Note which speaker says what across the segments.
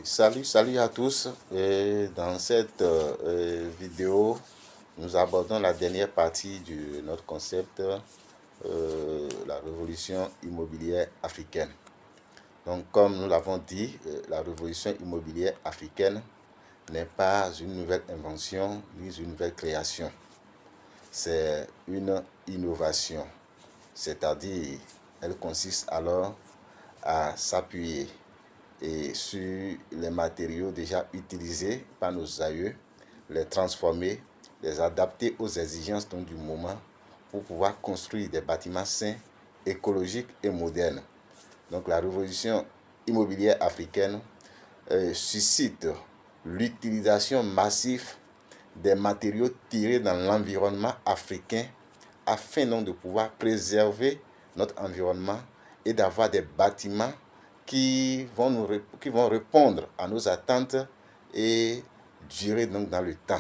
Speaker 1: Salut à tous. Et dans cette vidéo, nous abordons la dernière partie de notre concept, la révolution immobilière africaine. Donc, comme nous l'avons dit, la révolution immobilière africaine n'est pas une nouvelle invention ni une nouvelle création. C'est une innovation, c'est-à-dire elle consiste alors à s'appuyer et sur les matériaux déjà utilisés par nos aïeux, les transformer, les adapter aux exigences du moment pour pouvoir construire des bâtiments sains, écologiques et modernes. Donc la révolution immobilière africaine suscite l'utilisation massive des matériaux tirés dans l'environnement africain afin donc de pouvoir préserver notre environnement et d'avoir des bâtiments qui vont répondre à nos attentes et durer donc dans le temps.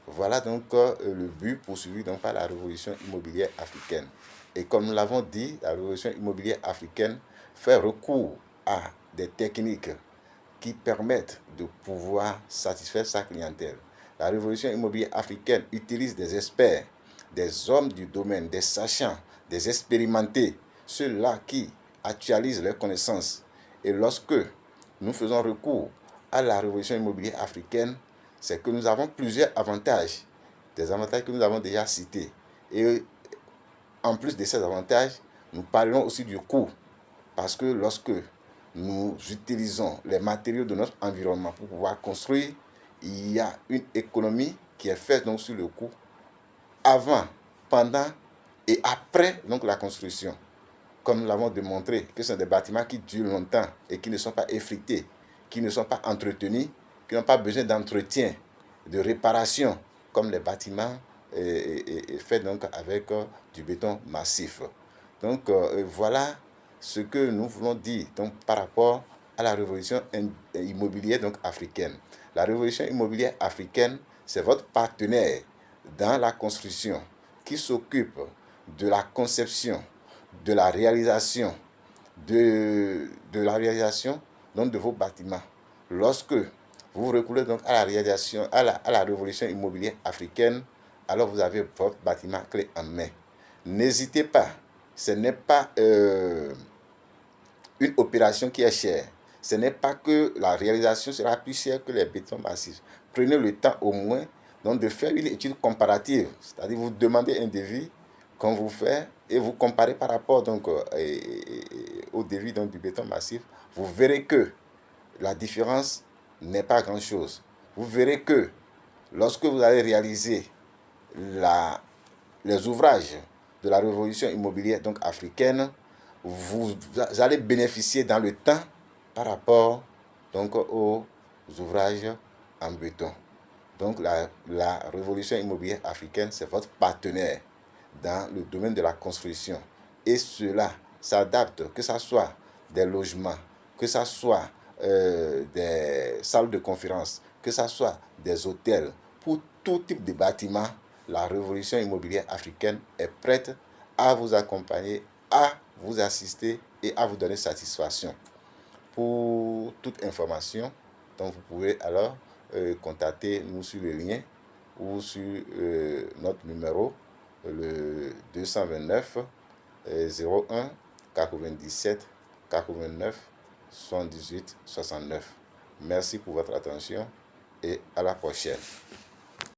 Speaker 1: Voilà donc le but poursuivi donc par la révolution immobilière africaine. Et comme nous l'avons dit, la révolution immobilière africaine fait recours à des techniques qui permettent de pouvoir satisfaire sa clientèle. La révolution immobilière africaine utilise des experts, des hommes du domaine, des sachants, des expérimentés, ceux-là qui actualisent leurs connaissances. Et lorsque nous faisons recours à la révolution immobilière africaine, c'est que nous avons plusieurs avantages, des avantages que nous avons déjà cités. Et en plus de ces avantages, nous parlerons aussi du coût, parce que lorsque nous utilisons les matériaux de notre environnement pour pouvoir construire, il y a une économie qui est faite donc sur le coût avant, pendant et après donc la construction. Comme nous l'avons démontré, que ce sont des bâtiments qui durent longtemps et qui ne sont pas effrités, qui ne sont pas entretenus, qui n'ont pas besoin d'entretien, de réparation, comme les bâtiments faits donc avec du béton massif. Donc voilà ce que nous voulons dire donc, par rapport à la révolution immobilière donc, africaine. La révolution immobilière africaine, c'est votre partenaire dans la construction qui s'occupe de la conception, de la réalisation, donc, de vos bâtiments. Lorsque vous recourez donc à la réalisation, à la révolution immobilière africaine, alors vous avez votre bâtiment clé en main. N'hésitez pas, ce n'est pas une opération qui est chère. Ce n'est pas que la réalisation sera plus chère que les bétons massifs. Prenez le temps au moins donc, de faire une étude comparative, c'est-à-dire vous demandez un devis qu'on vous fait et vous comparez par rapport donc, au devis donc, du béton massif, vous verrez que la différence n'est pas grand-chose. Vous verrez que lorsque vous allez réaliser les ouvrages de la révolution immobilière donc, africaine, vous allez bénéficier dans le temps par rapport donc, aux ouvrages en béton. Donc la révolution immobilière africaine, c'est votre partenaire dans le domaine de la construction. Et cela s'adapte, que ce soit des logements, que ce soit des salles de conférence, que ce soit des hôtels, pour tout type de bâtiment, la révolution immobilière africaine est prête à vous accompagner, à vous assister et à vous donner satisfaction. Pour toute information, donc vous pouvez alors contacter nous sur le lien ou sur notre numéro, le 229 01 97 89 78 69. Merci pour votre attention et à la prochaine.